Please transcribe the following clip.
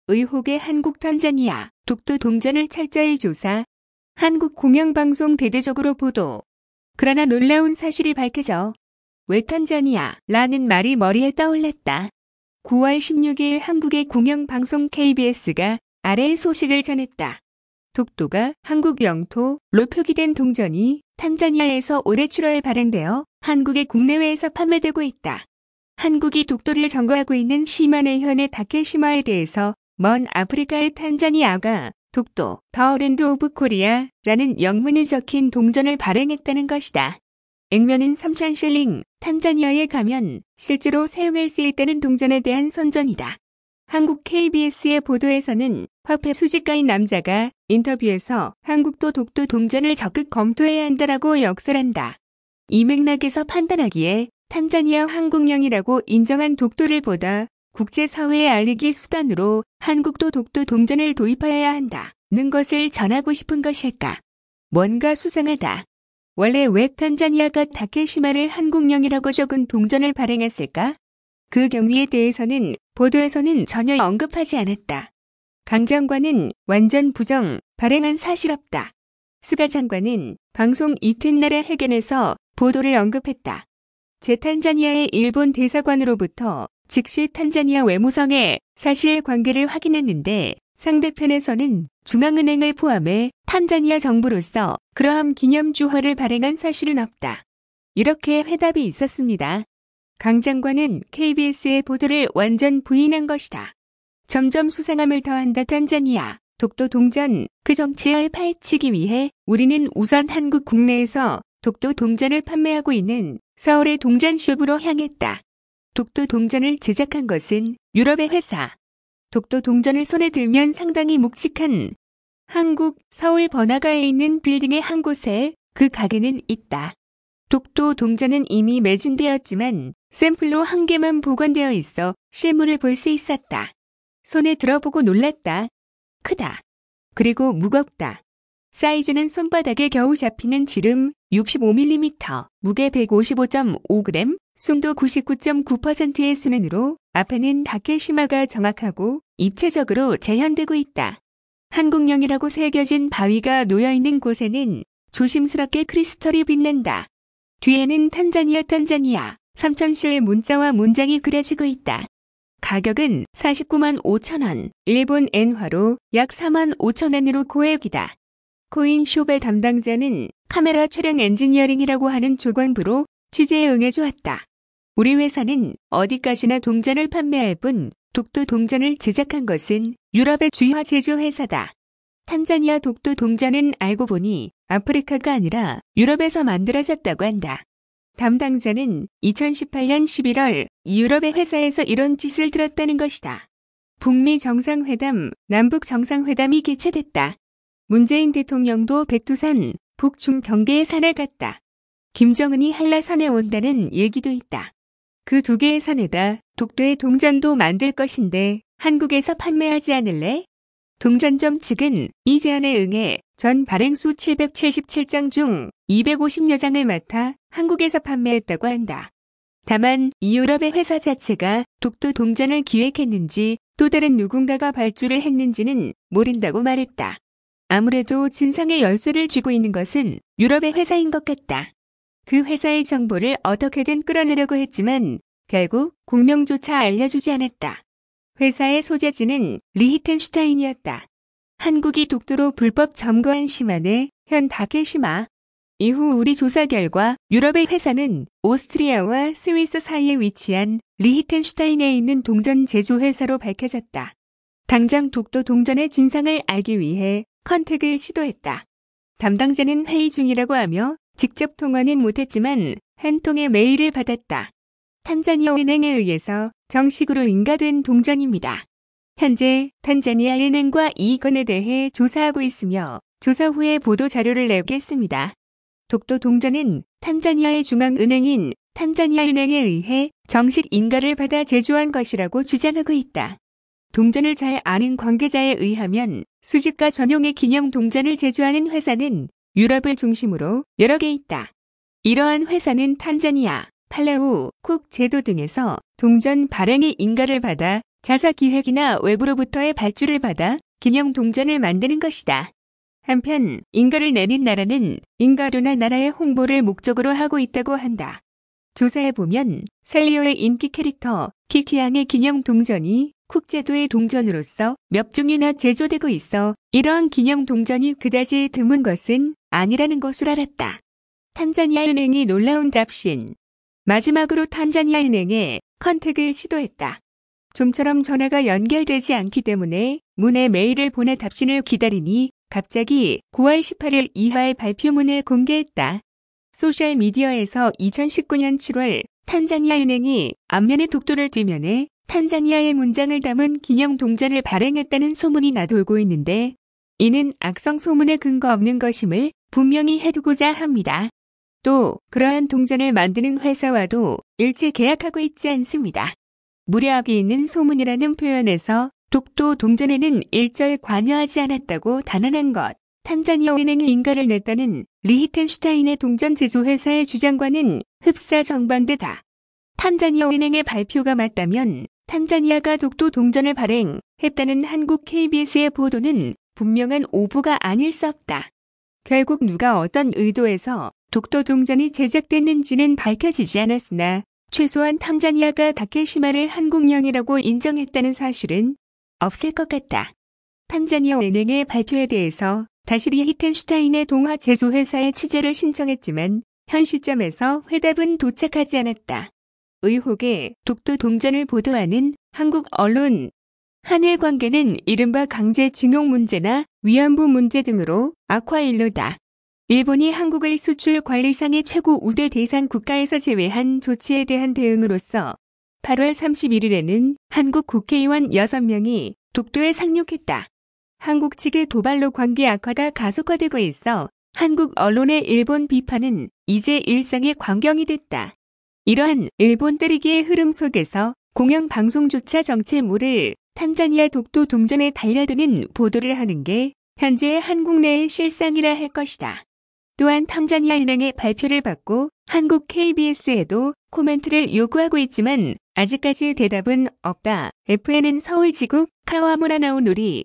의혹의 한국 탄자니아 독도 동전을 철저히 조사. 한국 공영방송 대대적으로 보도. 그러나 놀라운 사실이 밝혀져 왜 탄자니아라는 말이 머리에 떠올랐다. 9월 16일 한국의 공영방송 KBS가 아래의 소식을 전했다. 독도가 한국 영토로 표기된 동전이 탄자니아에서 올해 7월 발행되어 한국의 국내외에서 판매되고 있다. 한국이 독도를 점거하고 있는 시마네현의 다케시마에 대해서 먼 아프리카의 탄자니아가 독도, 더 랜드 오브 코리아라는 영문이 적힌 동전을 발행했다는 것이다. 액면은 3,000실링, 탄자니아에 가면 실제로 사용할 수 있다는 동전에 대한 선전이다. 한국 KBS의 보도에서는 화폐 수집가인 남자가 인터뷰에서 한국도 독도 동전을 적극 검토해야 한다라고 역설한다. 이 맥락에서 판단하기에 탄자니아 한국령이라고 인정한 독도를 보다 국제사회에 알리기 수단으로 한국도 독도 동전을 도입하여야 한다는 것을 전하고 싶은 것일까? 뭔가 수상하다. 원래 왜 탄자니아가 다케시마를 한국령이라고 적은 동전을 발행했을까? 그 경위에 대해서는 보도에서는 전혀 언급하지 않았다. 강 장관은 완전 부정, 발행한 사실 없다. 스가 장관은 방송 이튿날의 회견에서 보도를 언급했다. 제 탄자니아의 일본 대사관으로부터 즉시 탄자니아 외무성에 사실관계를 확인했는데 상대편에서는 중앙은행을 포함해 탄자니아 정부로서 그러한 기념주화를 발행한 사실은 없다. 이렇게 회답이 있었습니다. 강 장관은 KBS의 보도를 완전 부인한 것이다. 점점 수상함을 더한다. 탄자니아 독도 동전 그 정체를 파헤치기 위해 우리는 우선 한국 국내에서 독도 동전을 판매하고 있는 서울의 동전숍으로 향했다. 독도 동전을 제작한 것은 유럽의 회사. 독도 동전을 손에 들면 상당히 묵직한 한국 서울 번화가에 있는 빌딩의 한 곳에 그 가게는 있다. 독도 동전은 이미 매진되었지만 샘플로 한 개만 보관되어 있어 실물을 볼 수 있었다. 손에 들어보고 놀랐다. 크다. 그리고 무겁다. 사이즈는 손바닥에 겨우 잡히는 지름 65mm, 무게 155.5g, 순도 99.9%의 수는으로 앞에는 다케시마가 정확하고 입체적으로 재현되고 있다. 한국령이라고 새겨진 바위가 놓여있는 곳에는 조심스럽게 크리스털이 빛난다. 뒤에는 탄자니아 3,000실 문자와 문장이 그려지고 있다. 가격은 49만 5천 원, 일본 엔화로 약 4만 5천 원으로 고액이다. 코인숍의 담당자는 카메라 촬영 엔지니어링이라고 하는 조건부로 취재에 응해주었다. 우리 회사는 어디까지나 동전을 판매할 뿐 독도 동전을 제작한 것은 유럽의 주화 제조회사다. 탄자니아 독도 동전은 알고 보니 아프리카가 아니라 유럽에서 만들어졌다고 한다. 담당자는 2018년 11월 유럽의 회사에서 이런 짓을 들었다는 것이다. 북미 정상회담, 남북 정상회담이 개최됐다. 문재인 대통령도 백두산, 북중 경계의 산에 갔다. 김정은이 한라산에 온다는 얘기도 있다. 그 두 개의 산에다 독도의 동전도 만들 것인데 한국에서 판매하지 않을래? 동전점 측은 이 제안에 응해 전 발행수 777장 중 250여 장을 맡아 한국에서 판매했다고 한다. 다만 이 유럽의 회사 자체가 독도 동전을 기획했는지 또 다른 누군가가 발주를 했는지는 모른다고 말했다. 아무래도 진상의 열쇠를 쥐고 있는 것은 유럽의 회사인 것 같다. 그 회사의 정보를 어떻게든 끌어내려고 했지만 결국 국명조차 알려주지 않았다. 회사의 소재지는 리히텐슈타인이었다. 한국이 독도로 불법 점거한 시마네, 현 다케시마. 이후 우리 조사 결과 유럽의 회사는 오스트리아와 스위스 사이에 위치한 리히텐슈타인에 있는 동전 제조회사로 밝혀졌다. 당장 독도 동전의 진상을 알기 위해 컨택을 시도했다. 담당자는 회의 중이라고 하며 직접 통화는 못했지만 한 통의 메일을 받았다. 탄자니아 은행에 의해서 정식으로 인가된 동전입니다. 현재 탄자니아 은행과 이 건에 대해 조사하고 있으며 조사 후에 보도 자료를 내겠습니다. 독도 동전은 탄자니아의 중앙은행인 탄자니아 은행에 의해 정식 인가를 받아 제조한 것이라고 주장하고 있다. 동전을 잘 아는 관계자에 의하면 수집가 전용의 기념 동전을 제조하는 회사는 유럽을 중심으로 여러 개 있다. 이러한 회사는 탄자니아, 팔라우, 쿡 제도 등에서 동전 발행의 인가를 받아 자사 기획이나 외부로부터의 발주를 받아 기념 동전을 만드는 것이다. 한편 인가를 내린 나라는 인가루나 나라의 홍보를 목적으로 하고 있다고 한다. 조사에 보면 살리오의 인기 캐릭터 키키양의 기념 동전이 쿡 제도의 동전으로서 몇 종이나 제조되고 있어 이러한 기념 동전이 그다지 드문 것은 아니라는 것을 알았다. 탄자니아 은행이 놀라운 답신. 마지막으로 탄자니아 은행에 컨택을 시도했다. 좀처럼 전화가 연결되지 않기 때문에 문에 메일을 보내 답신을 기다리니 갑자기 9월 18일 이하의 발표문을 공개했다. 소셜미디어에서 2019년 7월 탄자니아 은행이 앞면에 독도를 뒷면에 탄자니아의 문장을 담은 기념 동전을 발행했다는 소문이 나돌고 있는데 이는 악성 소문에 근거 없는 것임을 분명히 해두고자 합니다. 또 그러한 동전을 만드는 회사와도 일체 계약하고 있지 않습니다. 무례하게 있는 소문이라는 표현에서 독도 동전에는 일절 관여하지 않았다고 단언한 것. 탄자니아 은행이 인가를 냈다는 리히텐슈타인의 동전 제조회사의 주장과는 흡사정반대다. 탄자니아 은행의 발표가 맞다면 탄자니아가 독도 동전을 발행했다는 한국 KBS의 보도는 분명한 오보가 아닐 수 없다. 결국 누가 어떤 의도에서 독도 동전이 제작됐는지는 밝혀지지 않았으나 최소한 탄자니아가 다케시마를 한국령이라고 인정했다는 사실은 없을 것 같다. 탄자니아 은행의 발표에 대해서 다시 리히텐슈타인의 동화 제조회사에 취재를 신청했지만 현 시점에서 회답은 도착하지 않았다. 의혹의 독도 동전을 보도하는 한국 언론. 한일 관계는 이른바 강제징용 문제나 위안부 문제 등으로 악화일로다. 일본이 한국을 수출 관리상의 최고 우대 대상 국가에서 제외한 조치에 대한 대응으로서 8월 31일에는 한국 국회의원 6명이 독도에 상륙했다. 한국 측의 도발로 관계 악화가 가속화되고 있어 한국 언론의 일본 비판은 이제 일상의 광경이 됐다. 이러한 일본 때리기의 흐름 속에서 공영방송조차 정체모를 탄자니아 독도 동전에 달려드는 보도를 하는 게 현재 한국 내의 실상이라 할 것이다. 또한 탄자니아 은행의 발표를 받고 한국 KBS에도 코멘트를 요구하고 있지만 아직까지 대답은 없다. FNN 서울지국 카와무라 나오노리